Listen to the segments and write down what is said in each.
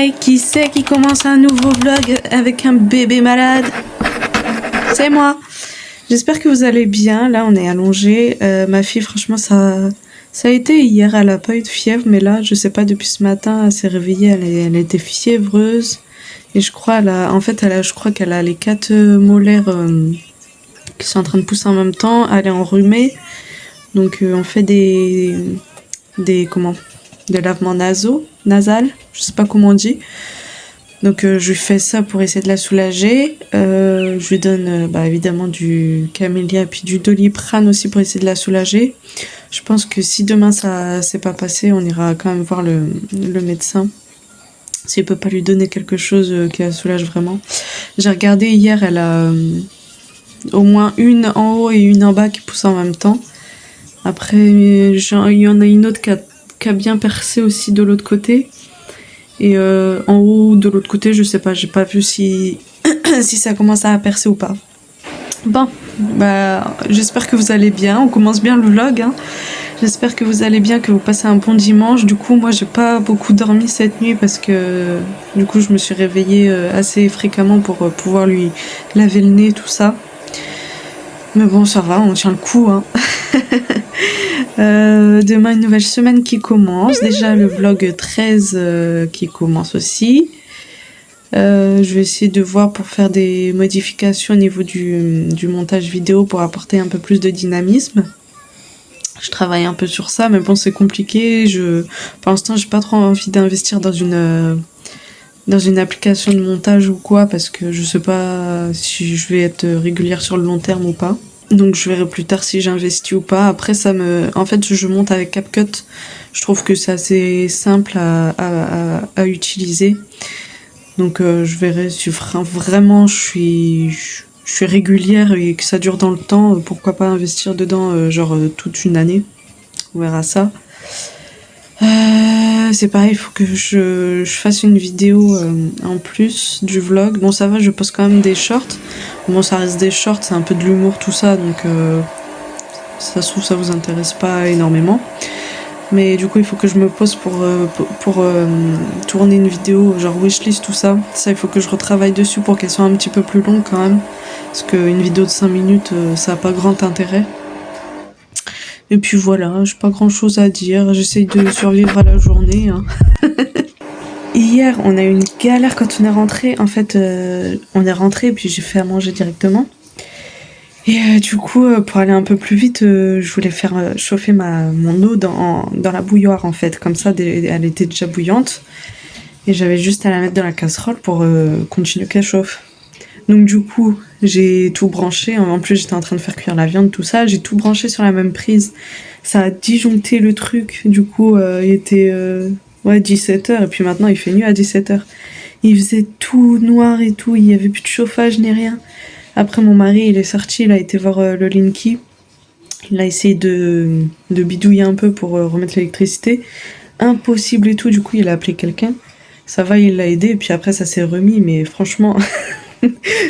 Hey, qui c'est qui commence un nouveau vlog avec un bébé malade? C'est moi. J'espère que vous allez bien. Là, on est allongé. Ma fille, franchement, ça a été hier. Elle a pas eu de fièvre, mais là, je sais pas, depuis ce matin, elle s'est réveillée. Elle était fiévreuse. Et je crois, je crois qu'elle a les 4 molaires qui sont en train de pousser en même temps. Elle est enrhumée. Donc, on fait des lavements nasal, je sais pas comment on dit. Donc je lui fais ça pour essayer de la soulager. Je lui donne évidemment du camélia et puis du doliprane aussi pour essayer de la soulager. Je pense que si demain ça s'est pas passé, on ira quand même voir le médecin. S'il peut pas lui donner quelque chose qui la soulage vraiment. J'ai regardé hier, elle a au moins une en haut et une en bas qui poussent en même temps. Après, il y en a une autre qui a bien percé aussi de l'autre côté. Et en haut, de l'autre côté, je sais pas, j'ai pas vu si ça commence à percer ou pas. Bon, j'espère que vous allez bien. On commence bien le vlog, hein. J'espère que vous allez bien, que vous passez un bon dimanche. Du coup, moi, j'ai pas beaucoup dormi cette nuit parce que du coup, je me suis réveillée assez fréquemment pour pouvoir lui laver le nez, tout ça. Mais bon, ça va, on tient le coup, hein. Demain, une nouvelle semaine qui commence. Déjà, le vlog 13 qui commence aussi. Je vais essayer de voir pour faire des modifications au niveau du montage vidéo pour apporter un peu plus de dynamisme. Je travaille un peu sur ça, mais bon, c'est compliqué. Pour l'instant, j'ai pas trop envie d'investir dans une application de montage ou quoi, parce que je sais pas si je vais être régulière sur le long terme ou pas. Donc je verrai plus tard si j'investis ou pas. Après en fait je monte avec CapCut. Je trouve que c'est assez simple à utiliser. Donc je verrai si vraiment je suis régulière et que ça dure dans le temps. Pourquoi pas investir dedans toute une année. On verra ça. C'est pareil, il faut que je fasse une vidéo en plus du vlog. Bon, ça va, je poste quand même des shorts. Bon, ça reste des shorts, c'est un peu de l'humour, tout ça, donc ça se trouve, ça vous intéresse pas énormément. Mais du coup, il faut que je me pose pour tourner une vidéo, genre wishlist, tout ça. Ça, il faut que je retravaille dessus pour qu'elle soit un petit peu plus longue quand même. Parce qu'une vidéo de 5 minutes, ça n'a pas grand intérêt. Et puis voilà, j'ai pas grand chose à dire, j'essaye de survivre à la journée. Hein. Hier, on a eu une galère quand on est rentré. En fait, on est rentré et puis j'ai fait à manger directement. Et du coup, pour aller un peu plus vite, je voulais faire chauffer mon eau dans la bouilloire en fait. Comme ça, elle était déjà bouillante. Et j'avais juste à la mettre dans la casserole pour continuer qu'elle chauffe. Donc du coup, j'ai tout branché. En plus, j'étais en train de faire cuire la viande, tout ça. J'ai tout branché sur la même prise. Ça a disjoncté le truc. Du coup, il était 17h. Et puis maintenant, il fait nuit à 17h. Il faisait tout noir et tout. Il n'y avait plus de chauffage ni rien. Après, mon mari, il est sorti. Il a été voir le Linky. Il a essayé de bidouiller un peu pour remettre l'électricité. Impossible et tout. Du coup, il a appelé quelqu'un. Ça va, il l'a aidé. Et puis après, ça s'est remis. Mais franchement...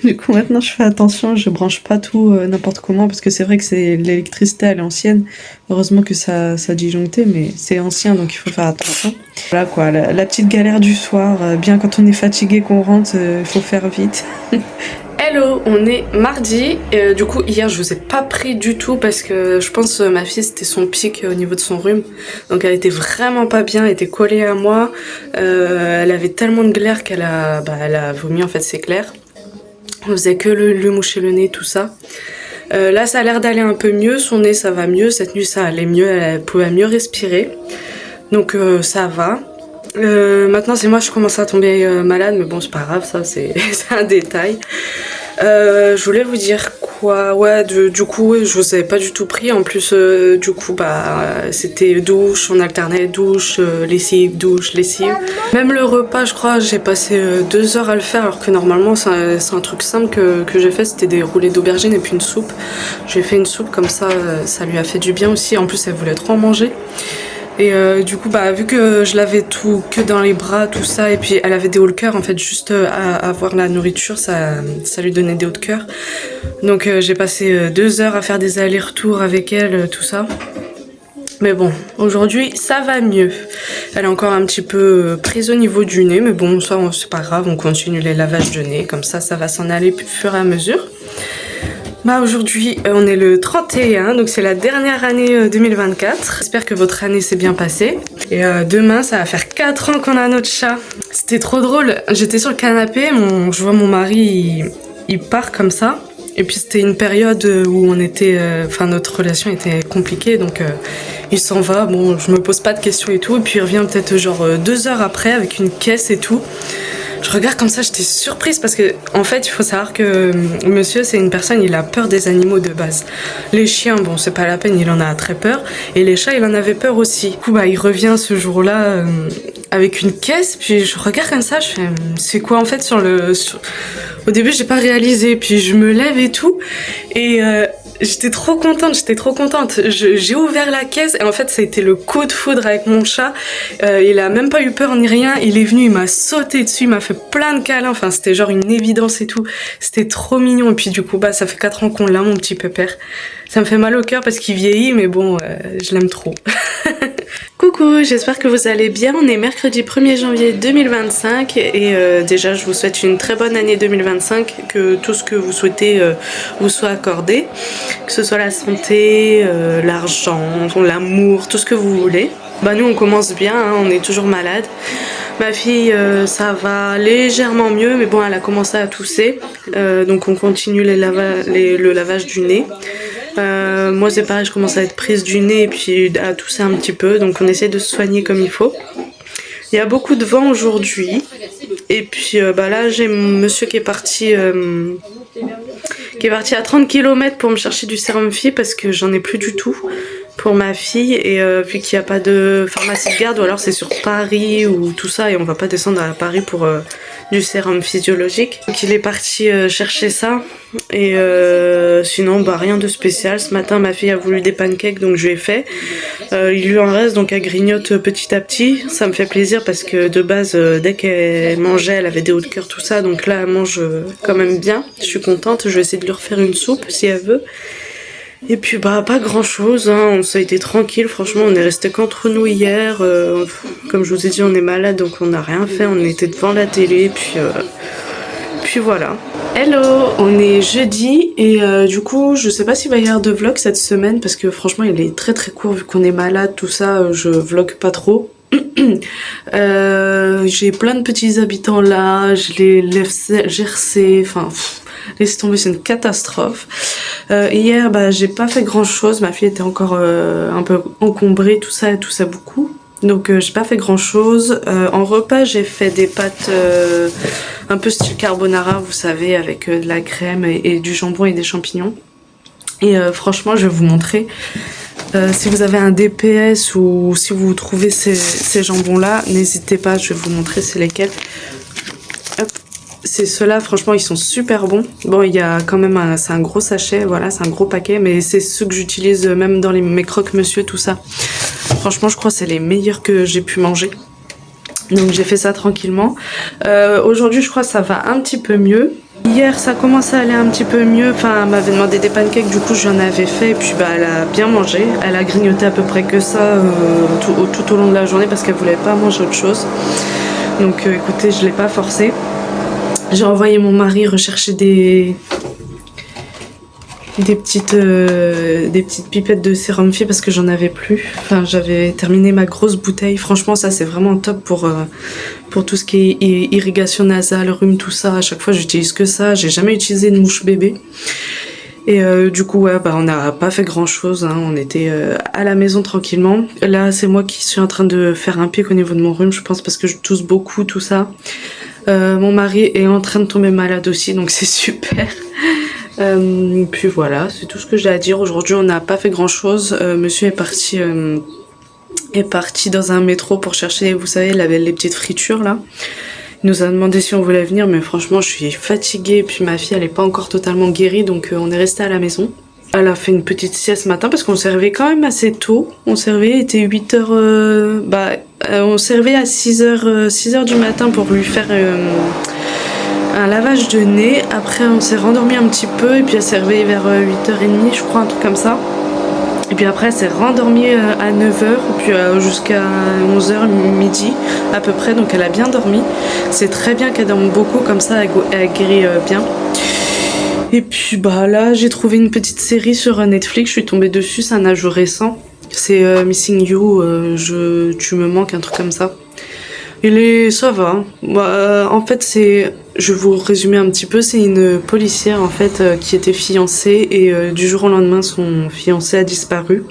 Du coup maintenant je fais attention, je branche pas tout n'importe comment parce que c'est vrai que l'électricité elle est ancienne. Heureusement que ça a disjoncté mais c'est ancien donc il faut faire attention. Voilà quoi, la petite galère du soir, bien quand on est fatigué qu'on rentre, il faut faire vite. Hello, on est mardi, du coup hier je vous ai pas pris du tout parce que je pense ma fille c'était son pic au niveau de son rhume. Donc elle était vraiment pas bien, elle était collée à moi, elle avait tellement de glaire qu'elle a vomi en fait ses glaires. On faisait que lui moucher le nez, tout ça. Là, ça a l'air d'aller un peu mieux. Son nez, ça va mieux. Cette nuit, ça allait mieux. Elle pouvait mieux respirer. Donc, ça va. Maintenant, c'est moi, je commence à tomber malade. Mais bon, c'est pas grave, ça, c'est un détail. Je voulais vous dire quoi? Ouais, du coup, je vous avais pas du tout pris. En plus, du coup, c'était douche, on alternait douche, lessive, douche, lessive. Même le repas, je crois, j'ai passé 2 heures à le faire, alors que normalement, c'est un truc simple que j'ai fait. C'était des roulés d'aubergine et puis une soupe. J'ai fait une soupe comme ça, ça lui a fait du bien aussi. En plus, elle voulait trop en manger. Et du coup, vu que je l'avais tout que dans les bras, tout ça, et puis elle avait des hauts de cœur, en fait, juste à avoir la nourriture, ça lui donnait des hauts de cœur. Donc j'ai passé 2 heures à faire des allers-retours avec elle, tout ça. Mais bon, aujourd'hui ça va mieux. Elle est encore un petit peu prise au niveau du nez, mais bon, ça c'est pas grave, on continue les lavages de nez, comme ça va s'en aller au fur et à mesure. Bah aujourd'hui on est le 31, donc c'est la dernière année 2024. J'espère que votre année s'est bien passée. Et demain ça va faire 4 ans qu'on a notre chat. C'était trop drôle, j'étais sur le canapé, je vois mon mari, il part comme ça. Et puis c'était une période où on était, notre relation était compliquée, donc il s'en va, bon je me pose pas de questions et tout. Et puis il revient peut-être genre 2 heures après avec une caisse et tout. Je regarde comme ça, j'étais surprise parce que en fait il faut savoir que monsieur c'est une personne, il a peur des animaux de base. Les chiens, bon c'est pas la peine, il en a très peur, et les chats il en avait peur aussi. Du coup bah il revient ce jour-là avec une caisse, puis je regarde comme ça, je fais c'est quoi en fait au début j'ai pas réalisé, puis je me lève et tout, et j'étais trop contente. J'ai ouvert la caisse et en fait ça a été le coup de foudre avec mon chat. Il a même pas eu peur ni rien. Il est venu, il m'a sauté dessus, il m'a fait plein de câlins. Enfin c'était genre une évidence et tout. C'était trop mignon. Et puis du coup bah ça fait 4 ans qu'on l'a, mon petit pépère. Ça me fait mal au cœur parce qu'il vieillit, mais bon je l'aime trop. Coucou, j'espère que vous allez bien. On est mercredi 1er janvier 2025 et déjà je vous souhaite une très bonne année 2025, que tout ce que vous souhaitez vous soit accordé, que ce soit la santé, l'argent, l'amour, tout ce que vous voulez. Bah nous on commence bien, hein, on est toujours malade. Ma fille ça va légèrement mieux, mais bon elle a commencé à tousser, donc on continue le lavage du nez. Moi c'est pareil, je commence à être prise du nez et puis à tousser un petit peu, donc on essaie de se soigner comme il faut. Il y a beaucoup de vent aujourd'hui, et puis là j'ai monsieur qui est parti à 30 km pour me chercher du sérum Phi parce que j'en ai plus du tout pour ma fille, et vu qu'il n'y a pas de pharmacie de garde, ou alors c'est sur Paris ou tout ça, et on va pas descendre à Paris pour du sérum physiologique. Donc il est parti chercher ça, et sinon bah rien de spécial. Ce matin ma fille a voulu des pancakes, donc je lui ai fait. Il lui en reste, donc elle grignote petit à petit. Ça me fait plaisir parce que de base dès qu'elle mangeait elle avait des hauts de cœur tout ça, donc là elle mange quand même bien. Je suis contente, je vais essayer de lui refaire une soupe si elle veut. Et puis bah pas grand chose, hein. Ça a été tranquille, franchement on est resté qu'entre nous hier, comme je vous ai dit on est malade donc on n'a rien fait, on était devant la télé, puis voilà. Hello, on est jeudi et du coup je sais pas s'il va y avoir de vlog cette semaine parce que franchement il est très très court vu qu'on est malade, tout ça, je vlog pas trop. J'ai plein de petits habitants là, je les laisse gercer, enfin laisse tomber, c'est une catastrophe. Hier bah j'ai pas fait grand chose, ma fille était encore un peu encombrée, tout ça beaucoup, donc j'ai pas fait grand chose. En repas j'ai fait des pâtes un peu style carbonara, vous savez, avec de la crème et du jambon et des champignons, et franchement je vais vous montrer. Si vous avez un DPS ou si vous trouvez ces jambons là, n'hésitez pas, je vais vous montrer c'est lesquels. Hop, c'est ceux-là, franchement ils sont super bons. Bon il y a quand même c'est un gros sachet, voilà, c'est un gros paquet, mais c'est ceux que j'utilise même dans mes croque-monsieur, tout ça. Franchement je crois que c'est les meilleurs que j'ai pu manger. Donc j'ai fait ça tranquillement. Aujourd'hui je crois que ça va un petit peu mieux. Hier ça commençait à aller un petit peu mieux, enfin elle m'avait demandé des pancakes, du coup j'en avais fait, et puis bah elle a bien mangé. Elle a grignoté à peu près que ça tout au long de la journée parce qu'elle voulait pas manger autre chose. Donc écoutez, je l'ai pas forcé. J'ai envoyé mon mari rechercher des petites pipettes de sérum Phi parce que j'en avais plus. Enfin j'avais terminé ma grosse bouteille. Franchement ça c'est vraiment top pour tout ce qui est irrigation nasale, rhume, tout ça. À chaque fois j'utilise que ça. J'ai jamais utilisé de mouche bébé. Et du coup ouais bah on n'a pas fait grand chose, hein. On était à la maison tranquillement. Là c'est moi qui suis en train de faire un pic au niveau de mon rhume, je pense, parce que je tousse beaucoup, tout ça. Mon mari est en train de tomber malade aussi, donc c'est super. Puis voilà, c'est tout ce que j'ai à dire. Aujourd'hui on n'a pas fait grand chose. Monsieur est parti dans un métro pour chercher, vous savez, les petites fritures là. Il nous a demandé si on voulait venir, mais franchement je suis fatiguée, et puis ma fille elle est pas encore totalement guérie, donc on est resté à la maison. Elle a fait une petite sieste ce matin parce qu'on s'est réveillé quand même assez tôt. On s'est réveillé, il était 8h, on s'est réveillé à 6h du matin pour lui faire un lavage de nez. Après on s'est rendormi un petit peu et puis elle s'est réveillée vers 8h30 je crois, un truc comme ça. Et puis après, elle s'est rendormie à 9h, puis jusqu'à 11h, midi à peu près, donc elle a bien dormi. C'est très bien qu'elle dorme beaucoup, comme ça elle guérit bien. Et puis bah là, j'ai trouvé une petite série sur Netflix, je suis tombée dessus, c'est un ajout récent. C'est Missing You, tu me manques, un truc comme ça. Ça va. Hein. Bah, en fait, je vais vous résumer un petit peu, c'est une policière en fait qui était fiancée et du jour au lendemain son fiancé a disparu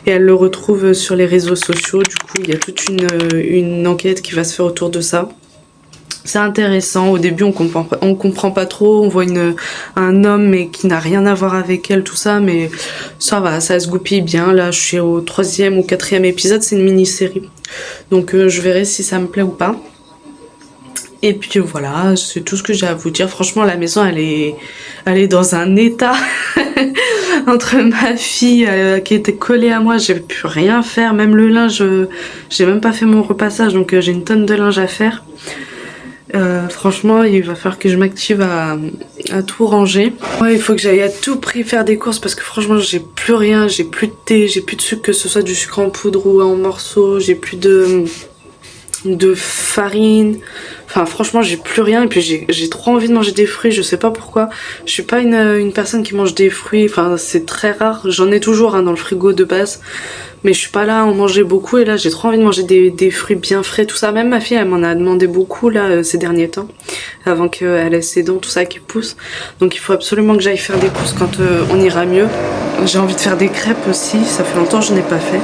et elle le retrouve sur les réseaux sociaux. Du coup, il y a toute une enquête qui va se faire autour de ça. C'est intéressant. Au début, on comprend pas trop. On voit un homme mais qui n'a rien à voir avec elle, tout ça, mais ça va, ça se goupille bien. Là, je suis au 3e ou 4e épisode. C'est une mini-série, donc je verrai si ça me plaît ou pas. Et puis voilà, c'est tout ce que j'ai à vous dire. Franchement, la maison, elle est dans un état. Entre ma fille qui était collée à moi, j'ai pu rien faire. Même le linge, j'ai même pas fait mon repassage, donc j'ai une tonne de linge à faire. Franchement, il va falloir que je m'active à tout ranger. Ouais, il faut que j'aille à tout prix faire des courses parce que franchement, j'ai plus rien, j'ai plus de thé, j'ai plus de sucre, que ce soit du sucre en poudre ou en morceaux, j'ai plus de farine. Enfin, franchement, j'ai plus rien et puis j'ai trop envie de manger des fruits, je sais pas pourquoi. Je suis pas une personne qui mange des fruits, enfin, c'est très rare. J'en ai toujours dans le frigo de base. Mais je suis pas là à en manger beaucoup et là j'ai trop envie de manger des fruits bien frais, tout ça. Même ma fille elle m'en a demandé beaucoup là ces derniers temps, avant qu'elle ait ses dents, tout ça qui pousse. Donc il faut absolument que j'aille faire des courses quand on ira mieux. J'ai envie de faire des crêpes aussi, ça fait longtemps que je n'ai pas fait.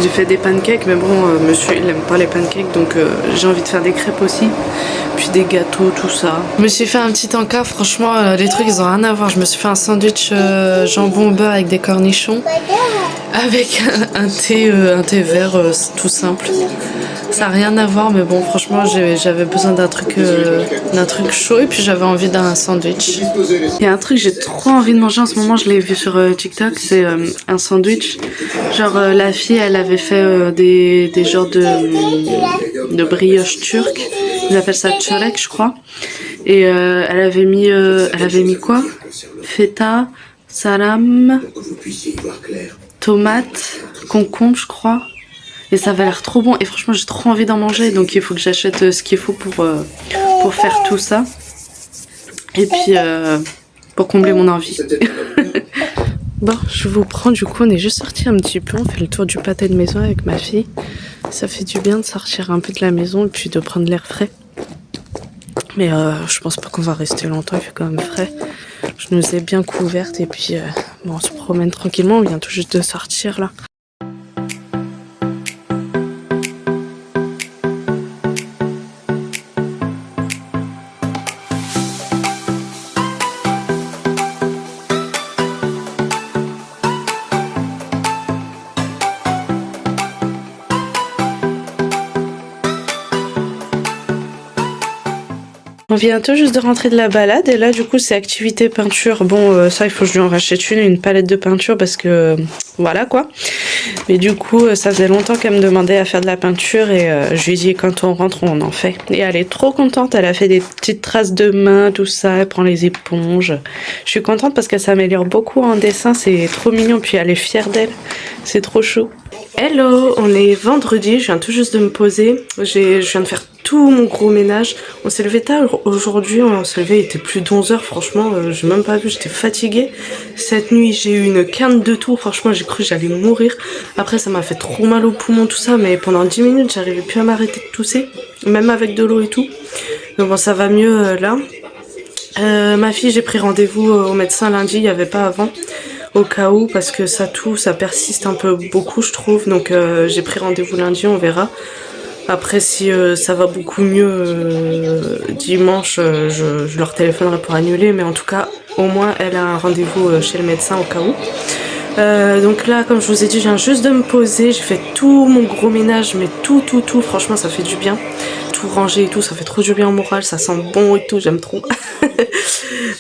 J'ai fait des pancakes mais bon monsieur il aime pas les pancakes donc j'ai envie de faire des crêpes aussi. Puis des gâteaux, tout ça. Je me suis fait un petit encas, franchement les trucs ils ont rien à voir. Je me suis fait un sandwich jambon au beurre avec des cornichons. Avec un thé vert tout simple. Ça n'a rien à voir, mais bon, franchement, j'avais besoin d'un truc chaud et puis j'avais envie d'un sandwich. Il y a un truc que j'ai trop envie de manger en ce moment, je l'ai vu sur TikTok, c'est un sandwich. Genre, la fille, elle avait fait des genres de brioche turque. Ils appellent ça çörek, je crois. Et elle avait mis quoi? Feta, salam, tomate, concombre je crois, et ça avait l'air trop bon et franchement j'ai trop envie d'en manger, donc il faut que j'achète ce qu'il faut pour faire tout ça et puis pour combler mon envie. Bon, je vous prends, du coup on est juste sorti un petit peu, on fait le tour du pâté de maison avec ma fille. Ça fait du bien de sortir un peu de la maison et puis de prendre l'air frais, mais je pense pas qu'on va rester longtemps, il fait quand même frais. Je nous ai bien couvertes et puis bon, on se promène tranquillement, on vient tout juste de sortir là. On vient tout juste de rentrer de la balade et là du coup c'est activité peinture. Bon ça il faut que je lui en rachète une palette de peinture parce que voilà quoi. Mais du coup ça faisait longtemps qu'elle me demandait à faire de la peinture et je lui ai dit quand on rentre on en fait. Et elle est trop contente, elle a fait des petites traces de main, tout ça, elle prend les éponges. Je suis contente parce qu'elle s'améliore beaucoup en dessin, c'est trop mignon, puis elle est fière d'elle, c'est trop chaud. Hello, on est vendredi, je viens tout juste de me poser, je viens de faire tout mon gros ménage. On s'est levé tard aujourd'hui, on s'est levé, il était plus de 11h, franchement, j'ai même pas vu, j'étais fatiguée. Cette nuit, j'ai eu une quinte de toux, franchement, j'ai cru que j'allais mourir. Après, ça m'a fait trop mal au poumon, tout ça, mais pendant 10 minutes, j'arrivais plus à m'arrêter de tousser, même avec de l'eau et tout. Donc bon, ça va mieux là. Ma fille, j'ai pris rendez-vous au médecin lundi, il n'y avait pas avant. Au cas où, parce que ça persiste un peu beaucoup je trouve, donc j'ai pris rendez-vous lundi, on verra. Après si ça va beaucoup mieux dimanche, je leur téléphonerai pour annuler, mais en tout cas au moins elle a un rendez-vous chez le médecin au cas où. Donc là comme je vous ai dit, je viens juste de me poser, j'ai fait tout mon gros ménage, mais tout, franchement ça fait du bien. Tout ranger et tout, ça fait trop du bien au moral, ça sent bon et tout, j'aime trop.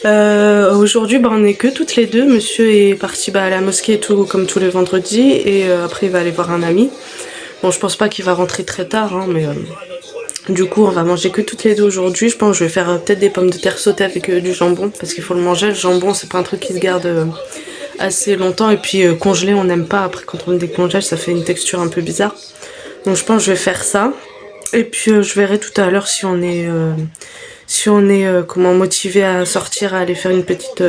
Aujourd'hui on est que toutes les deux, monsieur est parti à la mosquée et tout comme tous les vendredis et après il va aller voir un ami. Bon je pense pas qu'il va rentrer très tard hein, mais du coup on va manger que toutes les deux aujourd'hui. Je pense que je vais faire peut-être des pommes de terre sautées avec du jambon parce qu'il faut le manger, le jambon c'est pas un truc qui se garde assez longtemps. Et puis congelé, on n'aime pas. Après, quand on le décongèle, ça fait une texture un peu bizarre. Donc je pense que je vais faire ça. Et puis je verrai tout à l'heure si on est comment motivé à sortir, à aller faire une petite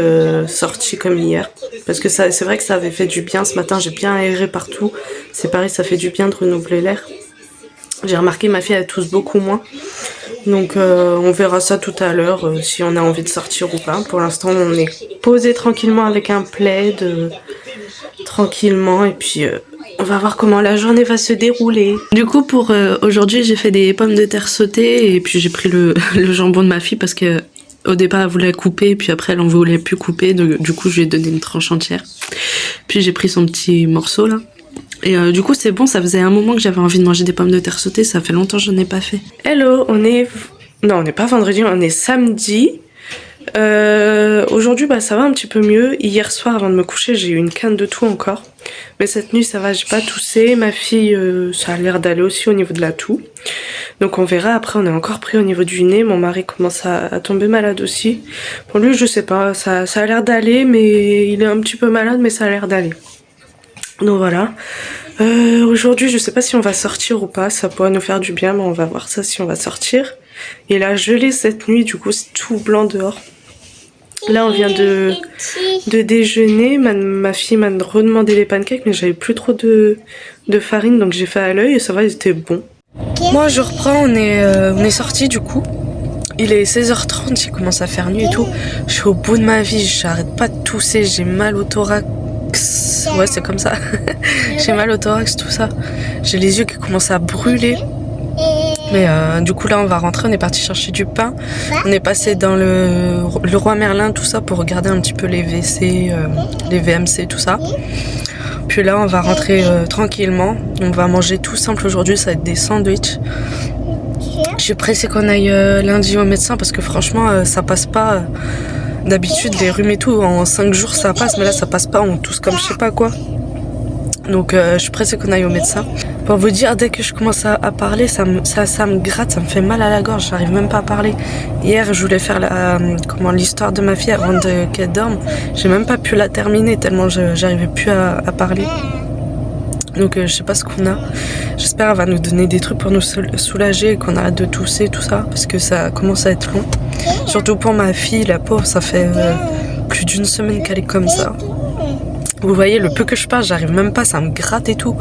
sortie comme hier. Parce que ça, c'est vrai que ça avait fait du bien. Ce matin, j'ai bien aéré partout. C'est pareil, ça fait du bien de renouveler l'air. J'ai remarqué ma fille elle tousse beaucoup moins. Donc on verra ça tout à l'heure si on a envie de sortir ou pas. Pour l'instant on est posé tranquillement avec un plaid, tranquillement, et puis on va voir comment la journée va se dérouler. Du coup pour aujourd'hui j'ai fait des pommes de terre sautées et puis j'ai pris le jambon de ma fille parce que au départ elle voulait couper et puis après elle en voulait plus couper, donc, du coup je lui ai donné une tranche entière. Puis j'ai pris son petit morceau là. Et du coup c'est bon, ça faisait un moment que j'avais envie de manger des pommes de terre sautées, ça fait longtemps que j'en ai pas fait. Hello, on est... Non, on n'est pas vendredi, on est samedi. Aujourd'hui bah ça va un petit peu mieux. Hier soir avant de me coucher j'ai eu une quinte de toux encore. Mais cette nuit ça va, j'ai pas toussé. Ma fille ça a l'air d'aller aussi au niveau de la toux. Donc on verra, après on est encore pris au niveau du nez. Mon mari commence à tomber malade aussi. Pour lui je sais pas, ça a l'air d'aller mais il est un petit peu malade mais ça a l'air d'aller. Donc voilà. Aujourd'hui je sais pas si on va sortir ou pas, ça pourrait nous faire du bien mais on va voir ça si on va sortir. Et là gelé cette nuit, du coup c'est tout blanc dehors. Là on vient de déjeuner, ma fille m'a redemandé les pancakes mais j'avais plus trop de farine donc j'ai fait à l'œil et ça va, ils étaient bons. Moi je reprends, on est sorti du coup. Il est 16h30, il commence à faire nuit et tout. Je suis au bout de ma vie, j'arrête pas de tousser, j'ai mal au thorax. Ouais c'est comme ça. J'ai mal au thorax, tout ça. J'ai les yeux qui commencent à brûler. Mais du coup là on va rentrer, on est parti chercher du pain. On est passé dans le Roi Merlin, tout ça, pour regarder un petit peu les WC, les VMC, tout ça. Puis là on va rentrer tranquillement. On va manger tout simple aujourd'hui, ça va être des sandwichs. Je suis pressée qu'on aille lundi au médecin parce que franchement ça passe pas. D'habitude les rhumes et tout en 5 jours ça passe, mais là ça passe pas, on tousse comme je sais pas quoi. Donc je suis pressée qu'on aille au médecin. Pour vous dire, dès que je commence à parler, ça me gratte, ça me fait mal à la gorge, j'arrive même pas à parler. Hier je voulais faire l'histoire de ma fille avant qu'elle dorme. J'ai même pas pu la terminer tellement j'arrivais plus à parler. Donc je sais pas ce qu'on a. J'espère qu'elle va nous donner des trucs pour nous soulager et qu'on arrête de tousser tout ça parce que ça commence à être long. Surtout pour ma fille, la pauvre, ça fait plus d'une semaine qu'elle est comme ça. Vous voyez, le peu que je parle, j'arrive même pas, ça me gratte et tout.